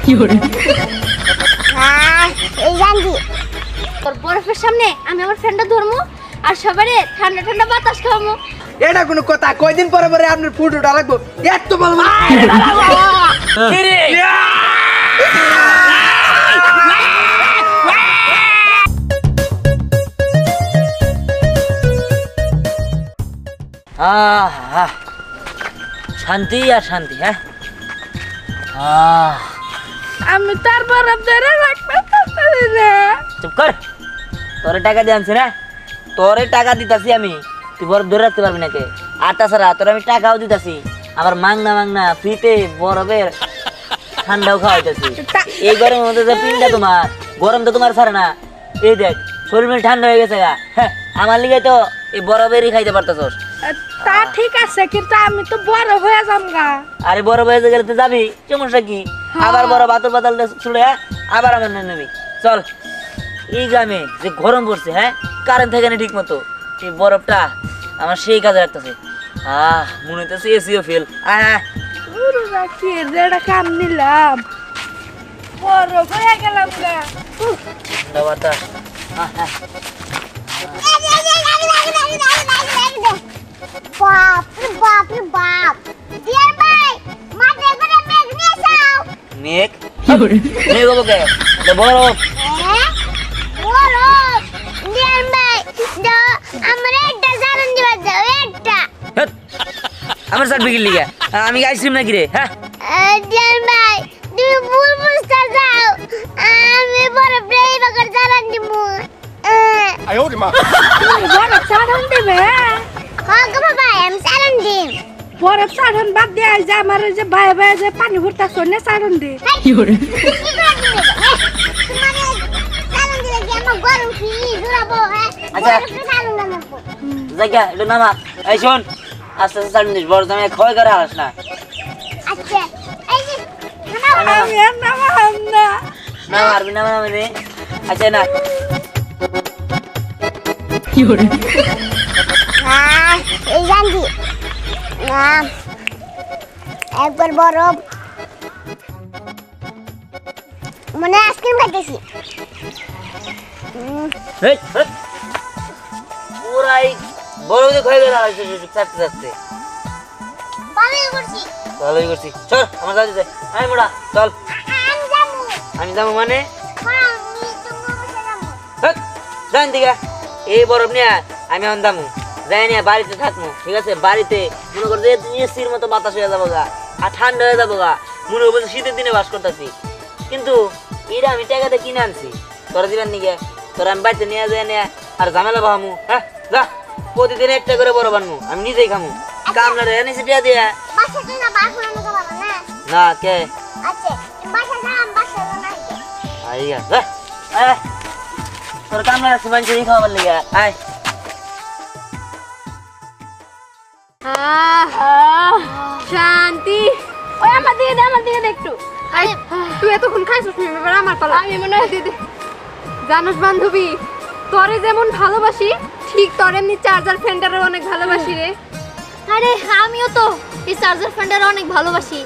এই জানজি তোর বরফের সামনে আমি আমার ফ্রেন্ডটা ধরমু আর সবারে ঠান্ডা ঠান্ডা বাতাস খাওয়ামু। এটা কোনো কথা? কয়দিন পরে পরে আপনার ফুটুটা লাগবো, এত ভালো শান্তি আর শান্তি। হ্যাঁ আমি তার বরফ ধরে রাখতে পারি না। চুপ কর, তোরে টাকা দিয়ে আনছি না, তোরে টাকা দিতাছি আমি, তুই বরফ ধরে রাখতে পারবি নাকি? আর তাছাড়া তোর আমি টাকাও দিতাছি, আবার মাংনা মাংনা ফ্রিতে বরফের ঠান্ডাও খাওয়াইতেছি। এই গরমের মধ্যে যে পিনটা তোমার গরম তো তোমার ছাড়ে না, এই দেখ শরীর মেয়ে ঠান্ডা হয়ে গেছে গা। হ্যাঁ আমার লিগে তো এই বরফেরই খাইতে পারতেছস। তা ঠিক আছে কিন্তু আমি তো বড় হয়ে যামগা। আরে বরফ হয়ে গেলে তো যাবি, সমস্যা কি? আবার বরফ আতর পাতাল ছুড়ে আবার আমার নেবি। চল, এই গ্রামে যে গরম পড়ছে, হ্যাঁ কারেন্ট থাকে না ঠিক মতো, এই বরফটা আমার সেই কাজে রাখতেছে। মনে হইতেছে এসিও ফেল। কি যেটা কাম নিলাম বরফ হয়ে গেলাম গা। ঠান্ডা বাতাস। বাপ রে বাপ রে বাপ, ডিয়ার ভাই মাঠে করে মেঘ নিয়ে যাও। মেঘ মেঘ হবো কে? বরফ বরফ ডিয়ার ভাই দাও আমার একটা জারন দিবা দাও একটা। আমার সার্টিফিকেট লিখা আমি আইসক্রিম নাকি রে? হ্যাঁ ডিয়ার ভাই তুমি ভুল বুঝতে যাও, আমি বরফ রেই বাগর জারন দিমু। বরফ জারন দিবে? হ্যাঁ গো বাবা আমি জারন দিম। বরফ জারন বাদ দে, আজ আমার যে ভাই ভাই যে পানি ভরতা সোনে জারন দে। কি করে জারন দিলে কি আমার গরম কি জুড়াবো? হ্যাঁ আচ্ছা জায়গা এটা নামা। এই শোন, আস্তে আস্তে সার্টিফিকেট বড় দামে ক্ষয় করে আস না। আচ্ছা এই যে আমি নামাম না। না মারবি না মানে রে। আচ্ছা না কি করে এই জানজি না একবার বরফ মনে আইসক্রিম খাইতেছি। পুরাই বড় যে ক্ষয় করে আস চাপতে চাপতে। ভালোই করছি ভালোই করছি। চল আমার কাছে যাই। আয় মোড়া চল। আমি যাবো। আমি যাবো মানে? হ্যাঁ আমি তোমার কাছে যাবো। জান দিগা এই বরফ নিয়ে আমি এখন দামু যাই নিয়ে বাড়িতে থাকবো, ঠিক আছে? বাড়িতে মনে করো যে এসির মতো বাতাস হয়ে যাবো গা, আর ঠান্ডা হয়ে যাবো গা, মনে করবো শীতের দিনে বাস করতেছি। কিন্তু এটা আমি টাকাতে কিনে আনছি, তোরা দিবেন নিগে? তোরা আমি বাড়িতে নিয়ে যাই নিয়ে আর ঝামেলা বাহামু। হ্যাঁ যা, প্রতিদিন একটা করে বরফ আনমু, আমি নিজেই খামু। কামলা রে নিচে টিয়া দিয়া বাসাতে না বাসা না যাবো না। না কে? আচ্ছা বাসা যাম বাসা না আইতে। আইয়া যা আয় তোর কামলা আছে মানে এই খাবার লিগা। আয় শান্তি। ওই আমার দিকে দে একটু। তুই এতক্ষণ খাইছিস এবার আমার পালা। আমি মনে হয় দিদি জানোস বান্ধবী, তোরে যেমন ভালোবাসি ঠিক তোর এমনি চার্জার ফ্রেন্ডারও অনেক ভালোবাসি রে। আরে আমিও তো এই চার্জার ফ্রেন্ডার অনেক ভালোবাসি,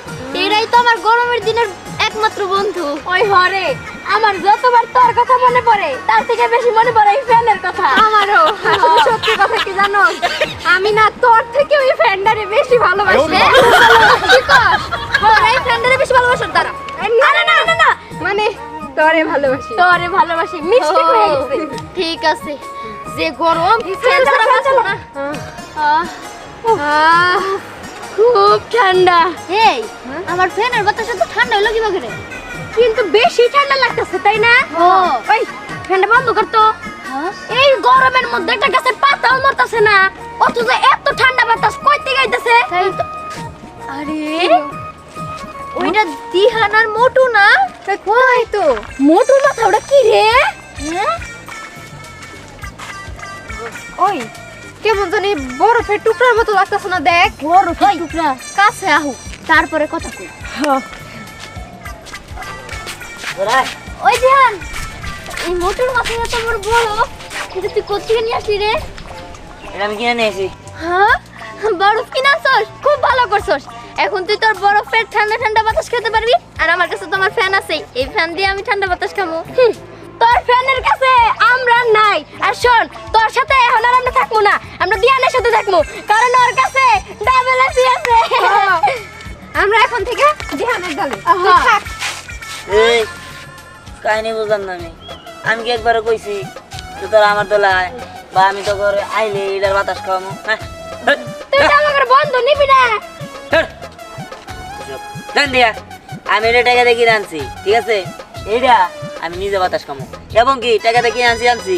এরাই তো আমার গরমের দিনের একমাত্র বন্ধু। ওই হরে আমার যতবার তোর কথা মনে পড়ে তার থেকে বেশি মনে পড়ে এই ফ্রেন্ডের কথা। আমারও সত্যি কথা কি জানো, আমি না তোর থেকে ওই ফ্রেন্ডারে বেশি ভালোবাসি। কি কস? ওর এই ফ্রেন্ডারে বেশি ভালোবাসার দ্বারা না না না না না মানে তোরে ভালোবাসি মিষ্টি হয়ে গেছে। ঠিক আছে যে গরম ফ্যান ছাড়া বাঁচো না। খুব ঠান্ডা। এই আমার ফ্যানের বাতাসে তো ঠান্ডা হলো কিভাবে রে? কিন্তু বেশি ঠান্ডা লাগতেছে তাই না? ওই ফ্যানটা বন্ধ কর তো। এই গরমের মধ্যে একটা গাছের পাতাও নড়তাছে না, অথচ এত ঠান্ডা বাতাস কই থেকে আইতাছে? আরে ওইটা দিহানার মোটু না? কই তো মোটুর মাথা ওটা কি রে? ওই কেমন জানি বরফের টুকরার মতো লাগতেছে না? দেখ বরফের টুকরা, কাছে আহু তারপরে কথা কই। ওই ধ্যান এই মোটর মাথা এত বড় বরফ, এটা তুই কোথেকে নিয়ে আসলি রে? এটা আমি কিনে নিয়েছি। হ্যাঁ বরফ কিনে আনছস? খুব ভালো করছস। এখন তুই তোর বরফের ঠান্ডা ঠান্ডা বাতাস খেতে পারবি আর আমার কাছে তো আমার ফ্যান আছে এই ফ্যান দিয়ে আমি ঠান্ডা বাতাস খাবো তোর ফ্যানের কাছে আমরা নাই আর শোন তোর সাথে এখন আর আমরা থাকবো না আমরা দিয়ানের সাথে থাকবো কারণ ওর কাছে ডাবল এসি আছে আমরা এখন থেকে দিয়ানের দলে তুই থাক এই কাহিনী বুঝলাম না আমি কি একবারও কইছি তো তোরা আমার দলায় বা আমি তো করে আইলে এটার বাতাস খাওয়ামো হ্যাঁ তুই তো আমাকে বন্ধ নিবি না জান দিয়া আমি এটা টাকা দিয়ে কিনে আনছি ঠিক আছে এইটা আমি নিজে বাতাস খামো এবং কি টাকা দিয়ে কিনে আনছি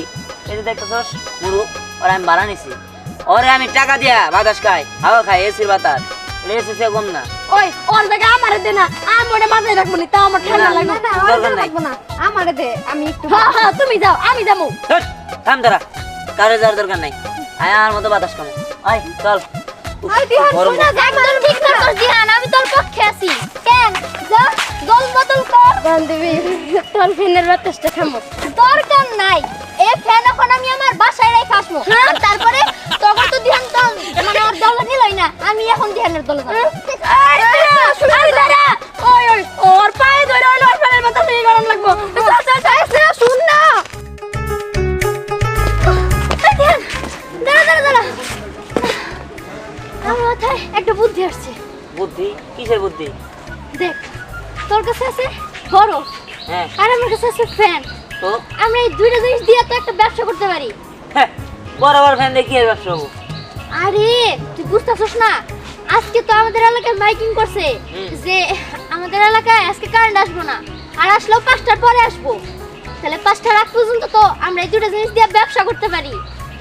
এটা দেখতেছস মুরুখ ওর আমি ভাড়া নিছি ওরে আমি টাকা দিয়া বাতাস খাই হাওয়া খাই এসির বাতাস এসি সে কম না ওই ওর জায়গা আমারে দে না আমি ওটা মাথায় রাখবো না তাও আমার ঠান্ডা লাগবে না দরকার নাই না আমারে দে আমি একটু হ্যাঁ তুমি যাও আমি যাবো থাম দাঁড়া কারো যাওয়ার দরকার নাই আয় আমার মতো বাতাস খামো আয় চল আই দিহান গরম শোনা একদম ঠিক না তোর দিহান আমি তোর পক্ষে আছি কেন যা দল বদল কর বান্ধবী তোর ফ্যানের বাতাসটা খামো দরকার নাই এই ফ্যান এখন আমি আমার বাসায় রেখে আসবো আর তারপরে তখন তো দিহান তো মানে ওর দল নিলই না আমি এখন দিহানের দলে যাব আরে দাঁড়া ওই ওই ওর পায়ে ধরে ওর ফ্যানের বাতাস এই গরম লাগবো চল শুন না এই দিহান দাঁড়া দাঁড়া আমার মাথায় একটা বুদ্ধি আসছে বুদ্ধি কিসের বুদ্ধি দেখ তোর কাছে আছে বড় হ্যাঁ আর আমার কাছে আছে ফ্যান তো আমরা এই দুইটা জিনিস দিয়ে তো একটা ব্যবসা করতে পারি হ্যাঁ বরাবর ফ্যান দিয়ে কি আর ব্যবসা হবো আরে তুই বুঝতেছস না আজকে তো আমাদের এলাকায় মাইকিং করছে যে আমাদের এলাকায় আজকে কারেন্ট আসবো না আর আসলেও 5টার পরে আসবো তাহলে 5টার আগ পর্যন্ত তো আমরা এই দুইটা জিনিস দিয়ে ব্যবসা করতে পারি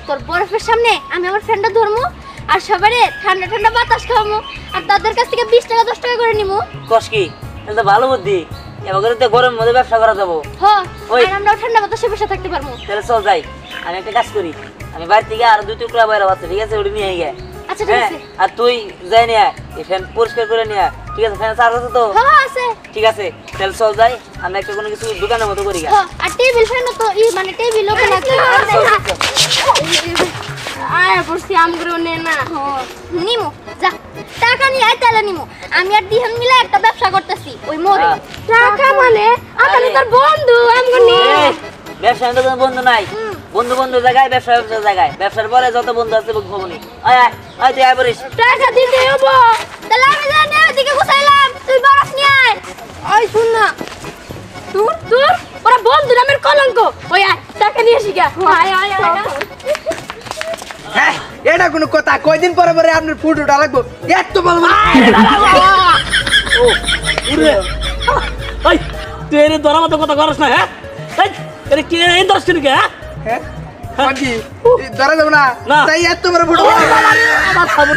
তোর বরফের সামনে আমি আমার ফ্যানটা ধরবো আর সবারে ঠান্ডা ঠান্ডা বাতাস খাওয়াবো আর তাদের কাছ থেকে 20 টাকা 10 টাকা করে নিবো কস কি তাহলে তো ভালো বুদ্ধি এবার করে তো গরম মধ্যে ব্যবসা করা যাবো হ্যাঁ ওই। আর আমরা ঠান্ডা বাতাসে বসে থাকতে পারবো তাহলে চল যাই আমি একটা কাজ করি আমি বাড়ি থেকে আর 2 টুকরা বাইরে আছে ঠিক আছে ওটা নিয়ে আই গে আচ্ছা ঠিক আছে আর তুই যাই নিয়ে আয়, এই ফ্যান পরিষ্কার করে নিয়ে আয়, ঠিক আছে ফ্যান চার্জ আছে তো হ্যাঁ আছে ঠিক আছে তাহলে চল যাই আমরা একটা কোনো কিছু দোকানের মতো করি গা হ্যাঁ আর টেবিল ফ্যান তো মানে টেবিল ওকে লাগবে আয় বসি আমগুলো নে না নিমু যা টাকা নিয়ে আয় তাহলে নিমু আমি আর দিহান মিলে একটা ব্যবসা করতেছি ওই মোড়ে টাকা মানে আমি তোর বন্ধু আমগো নিয়ে এই, ব্যবসা তো কোনো বন্ধু নাই বন্ধু বন্ধু জায়গায় ব্যবসা ব্যবসা জায়গায় ব্যবসার পরে যত বন্ধু আছে খবরনি আয় আয় আয় তুই আয় বলিস টাকা দিতে হবো তাহলে আমি জানি ওদিকে গুছাইলাম তুই বরফ নিয়ে আয় ওই শুন না তোর তোর ওরা বন্ধু নামের কলঙ্ক ওই আয় টাকা নিয়ে আসি গা আয় আয় আয় হ্যাঁ এটা কোনো কথা কয়দিন পরে পরে আপনার ফুটোটা লাগবো এত ভালো ও উরে এই তুই এর দরা মতো কথা করছ না হ্যাঁ এই এর কি এই দরছ কি হ্যাঁ হ্যাঁ কি ধরা যাবো না না। তাই এত বড় ফুটো আমার খবর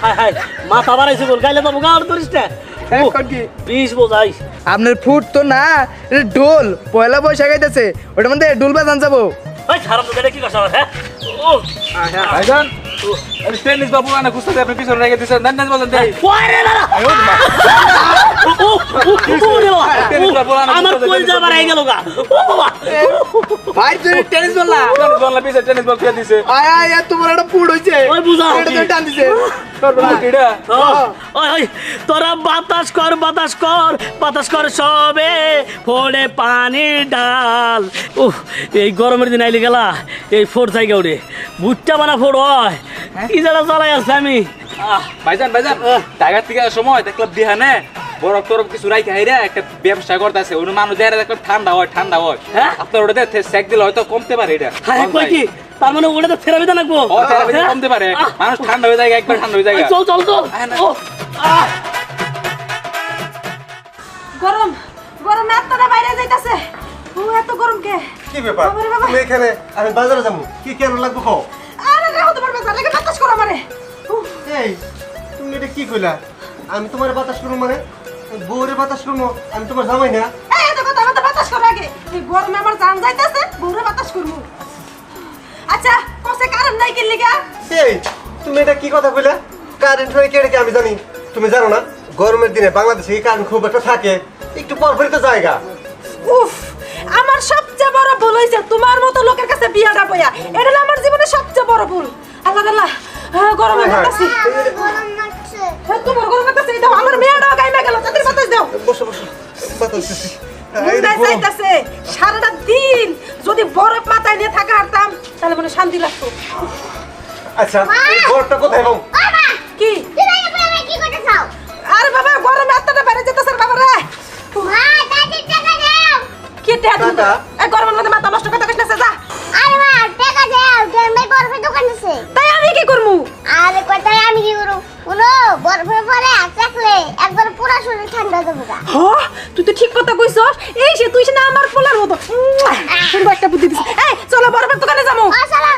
হাই হাই মাথা বাড়াইছে বল গাইলে তো গাড় ধরিস না হ্যাঁ কোন কি বিষ বোঝাই আপনার ফুট তো না এটা ডোল পয়লা বৈশাখ আইতাছে ওটার মধ্যে ডোল বাজান যাবো ওই খারাপ তো দেখে কি করছ হ্যাঁ ও ভাইজান আমি টেনিস বাবু আনা খুঁজতে আপনি পিছনে রেখে দিয়েছেন দেন দেন বলেন দেই ওরে না আমার কই যাবার আই গেল গা ও বাবা ভাই তুই টেনিস বল না টেনিস বল না পিছে টেনিস বল ফেলে দিয়েছে আয় আয় এত বড় একটা ফুট হইছে ওই বুঝাও এটা তো টান দিছে কিডা ওই ওই তোরা বাতাস কর বাতাস কর সবে ফোড়ে পানি ডাল উহ এই গরমের দিন আইলে গেলা এই ফোড় জায়গা উড়ে ভুট্টা বানা ফোড় হয় কি যারা চালাই আছে আমি ভাইজান ভাইজান টাইগার থেকে সময় দেখলাম বিহানে বরফ তরফ কিছু রাইখে হাইরা একটা ব্যবসা করতেছে ওই মানুষ দেখা দেখলাম ঠান্ডা হয় হ্যাঁ? আপনার ওটা সেক দিলে হয়তো কমতে পারে এটা হ্যাঁ কই কি তার মানে ওটা তো থেরাপি দেন রাখবো ও থেরাপি কমতে পারে মানুষ ঠান্ডা হয়ে যায় একবার ঠান্ডা হয়ে যায় চল চল চল ও গরম গরম এতটা বাইরে যাইতাছে ও এত গরম কে কি ব্যাপার বাবারে বাবা। তুমি এখানে আমি বাজারে যাবো কি কেন লাগবো কও আরে রে হতে পারবে লাগে বাতাস করো আমারে এই তুমি এটা কি কইলা আমি তোমার বাতাস করবো মানে বউরে বাতাস করবো আমি তোমার জামাই না এই এত কথা আমাদের বাতাস করো আগে এই গরমে আমার জান যাইতাছে বউরে বাতাস করমু আচ্ছা কোসে কারণ নাই কি লিগা এই তুমি এটা কি কথা কইলা কারেন্ট হয় কেড়ে কি আমি জানি তুমি জানো না গরমের দিনে বাংলাদেশে কি কারেন্ট খুব একটা থাকে একটু পরপরই তো জায়গা উফ আমার সবচেয়ে বড় ভুল হইছে তোমার মতো লোকের কাছে বিয়াটা বইয়া এটা হলো আমার জীবনে সবচেয়ে বড় ভুল আল্লাহ আল্লাহ গরমে হ্যাঁ। বাতাসি হ্যাঁ, তোমার গরম বাতাস এই দাও আমার মেয়েটাও গাইমে গেল তাদের বাতাস দাও বসো বসো বাতাস দিছি মুন্ডায় যাইতাছে সারাটা দিন যদি বরফ মাথায় নিয়ে থাকা হারতাম তাহলে মনে শান্তি লাগতো আচ্ছা এই ঘরটা কোথায় বাবু কি আরে বাবা গরমে এতটা বেড়ে যেতেছে রে বাবা রে কি টাকা দিবো? টাকা? এই গরমের মধ্যে মাথা নষ্ট কথা কইছ না যা আরে মা টাকা দাও গরমের বরফের দোকান আছে তাই আমি কি করমু আরে কোথায় আমি কি করব শুনো বরফের পরে থাকলে একবার পুরো শরীর ঠান্ডা হয়ে যাবে হ তুই তো ঠিক কথা কইছস এই সে তুই না আমার পোলার মতো সুন্দর একটা বুদ্ধি দিছিস এই চলো বরফের দোকানে যাবো ও শালা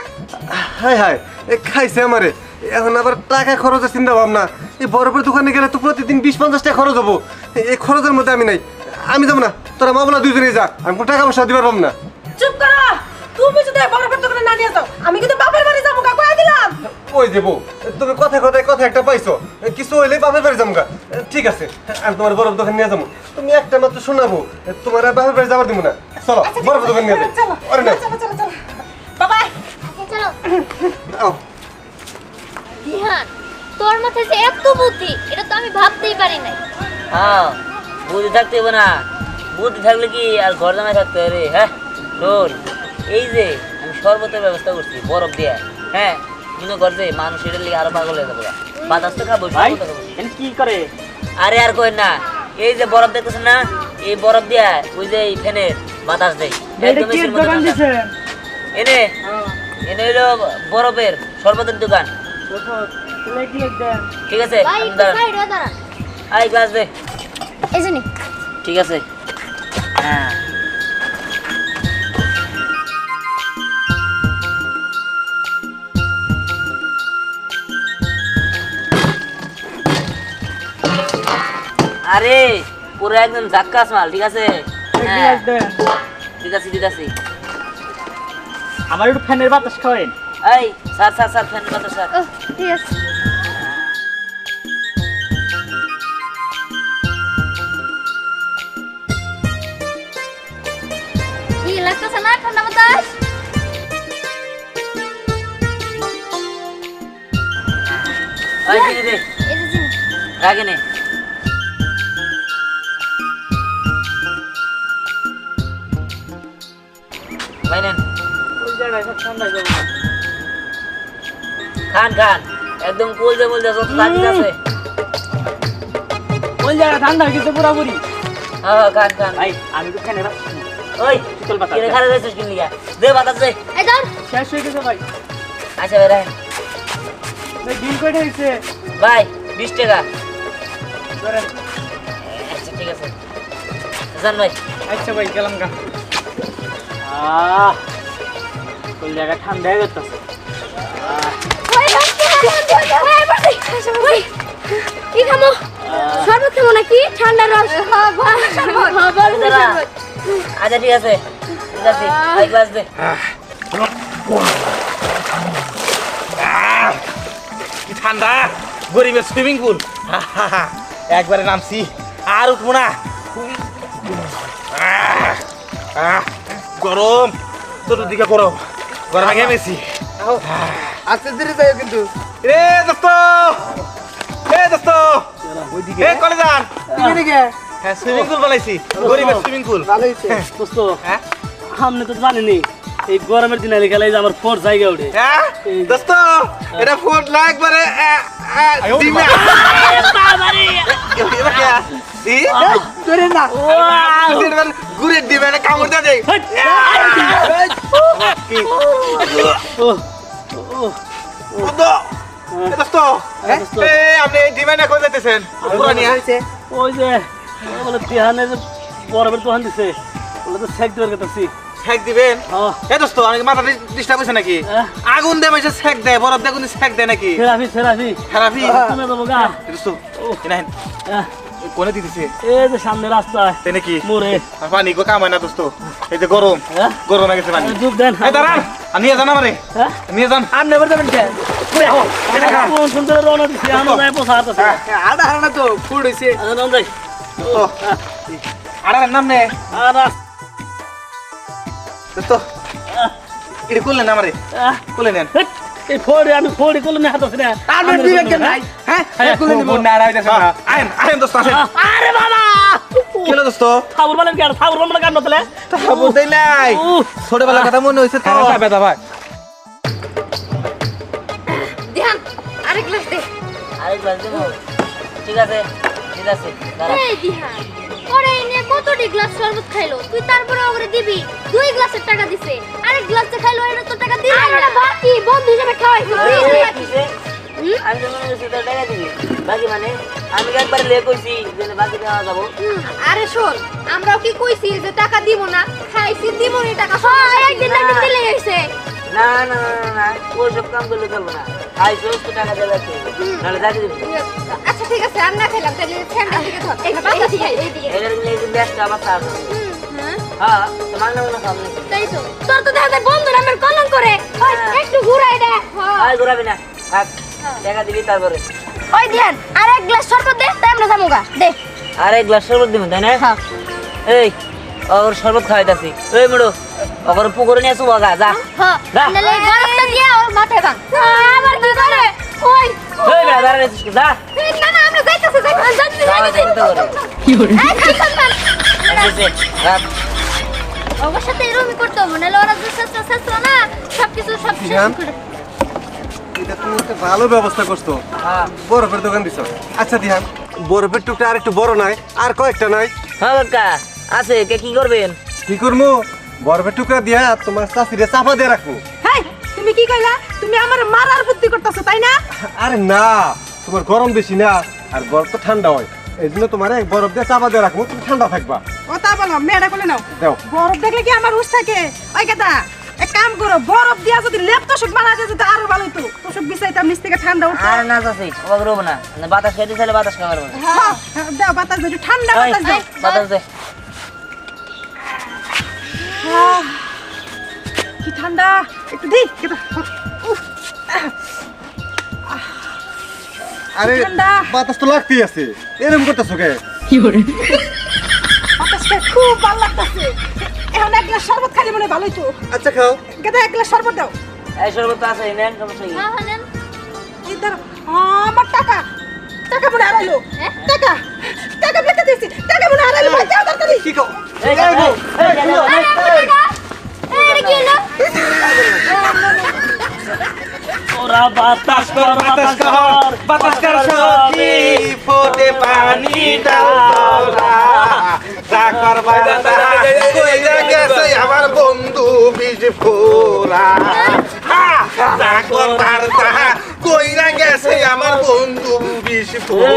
হায় হায় এ খাইছে আমারে এখন আবার টাকা খরচের চিন্তা ভাবনা এই বরফের দোকানে গেলে তো প্রতিদিন 20-50 টাকা খরচ হবো এই খরচের মধ্যে আমি নাই আমি যাবো না তোরা মা বলা দুইজনেই যা আমি কোনো টাকা পয়সা দিতে পারবো না চুপ করো তুমি যদি এই বরফের দোকানে না নিয়ে যাও আমি কিন্তু বাপের বাড়ি যাবো কা কইয়া দিলাম ওই দেবো তুমি কথায় কথায় কথা একটা পাইছো কিছু হইলে বাপের বাড়ি যাবো গা। ঠিক আছে আমি তোমার বরফ দোকান নিয়ে যাবো তুমি একটা মাত্র শোনাবো তোমার আর বাপের বাড়ি যাবার দিব না চলো বরফ দোকান নিয়ে যাই চলো আরে না চলো চলো চলো বাবা চলো আও। দিহান তোর মাথায় যে এত বুদ্ধি এটা তো আমি ভাবতেই পারি নাই হ্যাঁ বুদ্ধি থাকতে হবে না, বুদ্ধি থাকলে কি আর ঘর জামাই থাকতে হবে রে? হ্যাঁ শোন, এই যে আমি শরবতের ব্যবস্থা করছি বরফ দিয়ে, হ্যাঁ মনে কর যে মানুষ এটার লিগে আরো পাগল হয়ে যাবে, বাতাস তো খাবো, ভাই শরবত খাবো। এখানে কি করে? আরে আর কই না, এই যে বরফ দেখতেছেন না, এই বরফ দিয়া ওই যে এই ফ্যানের বাতাস দেয় একদম এসির মতো ঠান্ডা। এনে এনে হইলো বরফের শরবতের দোকান, ঠিক আছে? ভাই আপনি দাঁড়ান। সাইডে দাঁড়ান আই গ্লাস দে, এই জন্য ঠিক আছে? হ্যাঁ আরে পুরো একদম ধাক্কাস মাল, ঠিক আছে? হ্যাঁ ঠিক আছে দিদাসি। আমার একটু ফ্যানের বাতাস খাওয়েন। এই স্যার স্যার স্যার ফ্যান কত স্যার? ও ঠিক আছে কি লাগতেছে না ঠান্ডা বাতাস ওই চিনি দে, এই যে চিনি রাগে নে। ভাই নেন, খান খান, একদম কুল যে বলতে যত তাজিদ আছে। ওই জায়গা ঠান্ডা কিন্তু পুরাপুরি। হ্যাঁ খান খান। ভাই আমি তো ফ্যানের বাতাস খাবো। ওই শীতল বাতাস কিনে খারে যাইছিস কিন লিগা? দে বাতাস দে। এই দাও শেষ হয়ে গেছে ভাই। আচ্ছা ভাই রাখেন। ভাই বিল কয়টা হয়েছে? ভাই 20 টাকা। ধরেন। আচ্ছা ঠিক আছে, জান ভাই। আচ্ছা ভাই গেলাম গা। ওই জায়গা ঠান্ডা হয়ে গেছে। কি খামো শরবত খামো নাকি ঠান্ডা রস আচ্ছা ঠিক আছে ঠিক আছে, এক গ্লাস দে। কি ঠান্ডা, গরিবের সুইমিং পুল একবারে নামছি আর উঠবো না, গরম চতুর্দিকে গরম, গরমে ঘেমেছি। আস্তে ধীরে যাই কিন্তু রে দোস্ত, এ দোস্ত, এ কলেজান, হ্যাঁ সুইমিং পুল বানাইছি, গরিবের সুইমিং পুল। ভালো হয়েছে দোস্ত হ্যাঁ আপনি তো জানেনি এই গরমের দিনে গেলে যে আমার ফোর জায়গা উঠে। হ্যাঁ দোস্ত, এটা ফুট না একবারে ডিমে তোরে না ঘুরে ডিমে কামড় দিয়ে দেয়। দোস্ত, আপনি ডিমে না কোথায় যেতেছেন? ওই যে বলে বিহানে যে বরফের দোকান দিছে ওগুলো তো সেক দেওয়ার কথা। সেক দিবেন? এ দোস্ত, অনেক মাথা ডিস্টার্ব হয়েছে নাকি? আগুন দেয় মাইসে সেক দেয়, বরফ দিয়ে কোনো সেক দেয় নাকি? Therapy therapy therapy? তুমি দেবো গা। দোস্ত, এনাহেন কোনে দিতেছে? এই যে সামনে রাস্তায় তাই নাকি? মোড়ে পানি গো কাম হয় না দোস্ত, এই যে গরম, গরম হয়ে গেছে পানি। দুধ দেন। এই দাঁড়ান, আর নিয়ে যান আমারে, হ্যাঁ নিয়ে যান। আর নেবার যাবেন কে? কোন শুনতে রওনা দিচ্ছি আমরা যাই পোষা আছে। আধা হারানা তো ফুড হয়েছে নাম যাই আর নাম নে আর দোস্ত, এটা করলেন আমারে, করলে নেন। এই ফোড়ে আমি ফোড়ে করলে না হাত আছে না আপনার বিবেক কেন নাই হ্যাঁ কুলে নিব না রাইতেছে না আইন আইন দোস্ত আসেন আরে বাবা কি হলো দোস্ত থাবুর বলেন কি আর থাবুর বলেন কেন তাহলে বুঝতেই নাই ছোটবেলার কথা মনে হয়েছে তো বেদা ভাই ধ্যান আরেক গ্লাস দে। আরেক গ্লাস দেবো ঠিক আছে দাঁড়া এই দিহা ওরে এনে কতটি গ্লাস শরবত খাইলো তুই তারপরে ওরে দিবি 2 গ্লাসের টাকা দিছে আরেক গ্লাসে খাইলো এর তো টাকা দিবি না বাকি বন্ধু হিসেবে খাওয়াইছো কিসে? আমি তো মনে করছি তোর টাকা দিবি বাকি মানে আমি একবার লে কইছি যে বাকি দেওয়া যাবো আরে শোন আমরাও কি কইছি যে টাকা দিব না খাইছি দিব না টাকা একদিন না দিলে হইছে না না না না ওই সব কাম করলে চলবো না খাইছো তো টাকা দেওয়া লাগবে নাহলে যাকে দিবি আচ্ছা ঠিক আছে আর না খেলাম তাহলে ফ্যানটা দিকে ধর এই বাতাস খাই এইদিকে এটার নিয়ে ব্যস্ত আবার সার হ্যাঁ তোমার নাম না সামনে তাই তো তোর তো দেখা যায় বন্ধু নামের কলঙ্ক করে ওই একটু ঘুরাই দে আয় ঘুরাবি না থাক টাকা দিবি তারপরে ওই দিয়ান আরেক গ্লাস শরবত দে তাই আমরা যামুগা দে আরে গ্লাস শরবত দিবেন তাই না হ্যাঁ এই ওর শরবত খাওয়াইতাছি এই মুড়ো ওর পুকুরে নিয়ে আসবো যা যা হ্যাঁ যা। নালে গরমটা দিয়া ওর মাথায় বান আবার কি করে ওই এই বেড়া দাঁড়ান আছিস না না না আমরা যাইতাছি যাইতাছি যাও যাও তো করে এই খাইছান না আসছে রাত ওর সাথে এরকমই করতে হবে নাহলে ওরা যে শেষ না সবকিছু সব শেষ ধ্যান। করে এটা তুমি একটা ভালো ব্যবস্থা করছো হ্যাঁ বরফের দোকান দিছো আচ্ছা দিহান বরফের টুকটা আর একটু বড় নাই আর কয়েকটা নাই হ্যাঁ কাকা আছে কে কি করবেন কি করবো বরফের টুকরা দিয়া তোমার চাষিরে চাপা দিয়ে রাখবো হেই তুমি কি কইলা তুমি আমার মারার বুদ্ধি করতেছো তাই না আরে না তোমার গরম বেশি না আর বরফ তো ঠান্ডা হয় এই জন্য তোমার বরফ দিয়ে চাপা দিয়ে রাখবো তুমি ঠান্ডা থাকবা ও তা বলো মেয়েটা কোলে নাও দাও বরফ দেখলে কি আমার হুশ থাকে ওই কথা এক কাম করো বরফ দিয়া যদি লেপ তোষক বানা যায় যদি আরো ভালো হতো তোষক বিছাইতাম নিচ থেকে ঠান্ডা উঠতো আর না যাচ্ছি ওকে রোবো না বাতাস খেতে চাইলে বাতাস খাবার না হ্যাঁ দাও বাতাস দাও একটু ঠান্ডা বাতাস দাও বাতাস দে আহ, কি ঠান্ডা একটু দি কেটা উফ আরে ঠান্ডা। বাতাস তো লাগতেই আছে এরকম করতেছো কে বাতাসটা খুব ভালো লাগতেছে এখন এক গ্লাস শরবত খালি মনে হয় ভালোই তো আচ্ছা খাও কেটা এক গ্লাস শরবত দাও এই শরবত আছে নেন সমস্যা কি হ্যাঁ নেন ইদার আমার টাকা টাকা মনে হারাইলো টাকা টাকা পেতে দিয়েছি টাকা মনে হারাইলো ভাই যাও তাড়াতাড়ি কি খাও এই যাবো এই যাবো এই কি হলো ওরা বাতাস কর বাতাস কর সখী ফোটে পানি ডাল চাকর বাজাতা কইরা গেছে আমার বন্ধু বীজ ফোরা চাকর বাজাতা কইরা গেছে আমার বন্ধু বীজ ফোরা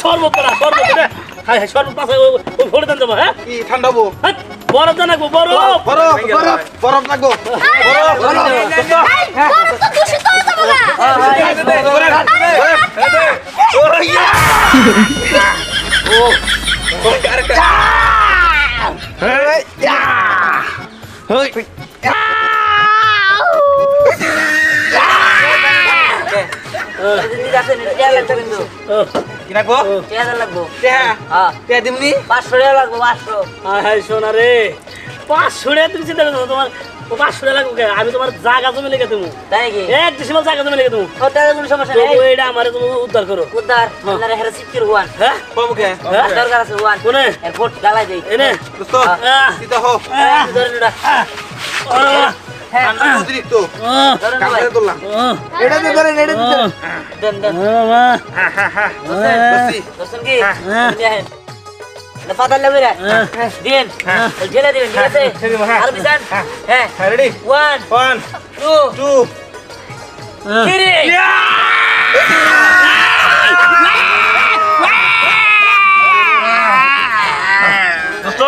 সর্বত করা হাই হাই সর্বত পাশে ওই ফোড়ে দেন যাবো হ্যাঁ কি ঠান্ডাবো হাই, বরফ জানাবো বরফ বরফ বরফ বরফ লাগবো বরফ বরফ বরফ তো দূষিত হয়ে যাবো না দিদি আছে টাকা লাগবে কিন্তু কি রাখবো টাকা লাগবো হ্যাঁ হ্যাঁ দিমনি 500 টাকা লাগবে 500 হাই হাই সোনা রে 500 টাকা তুমি চিন্তা করছো তোমার 500 টাকা লাগবে আমি তোমার জায়গা জমি লেগে দেবো তাই কি এক ডিসিমাল জায়গা জমি লেগে দেবো ও টাকা কোনো সমস্যা তো নেই এটা আমারে তুমি উদ্ধার করো উদ্ধার আপনারা হেরে সিকির হুয়ান হ্যাঁ কমকে দরকার আছে হুয়ান কোনে এয়ারপোর্ট গালাই দেই এনে দোস্ত আহ, সিধা হো ধরে নিড়া হ্যাঁ ঠান্ডা অতিরিক্ত ধরে কাম ভাই করে তুললাম এটা তো ধরেন এটা তো ধরেন। দেন দেন বসি দর্শন কি দেখেন না পাতা লাগবে রে দিন জেলে দিবেন ঠিক আছে আর বিজান হ্যাঁ রেডি 1 1 2 2 3 দোস্ত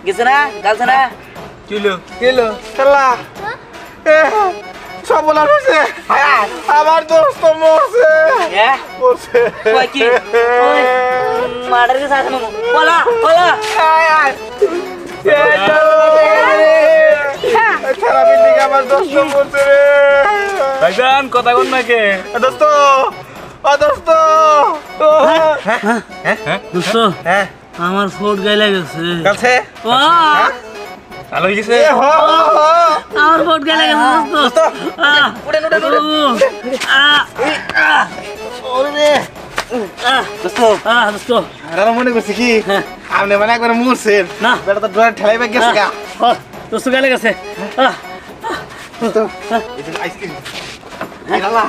গেছে না গালছে না কিলো কিলো খেলা সব বলা হয়েছে আমার দোস্ত মরছে হ্যাঁ মরছে কই কি ওই মার্ডার के साथ में बोला बोला আমার দোস্ত মরছে রে ভাইজান কথা কোন নাকি দোস্ত ও দোস্ত দোস্ত হ্যাঁ আমার ফোট গাইলে গেছে কাছে আহ! ভালো হয়ে গেছে আমার ফোট গাইলে গেছে দোস্ত আহ! উহ! আহ! আহ! ওরে দোস্ত আহ দোস্ত আর মনে করছি কি আপনি মানে একবার মরছেন না। বেটা তো ড্রয়ার ঠেলাই ব্যাগ গেছে গা আহ! দোস্ত গাইলে গেছে আহ! এই যে আইসক্রিম আল্লাহ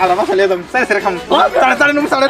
আল্লাহ মাসালে একদম সাড়ে সাড়ে খাম তাড়াতাড়ি নুম সাড়ে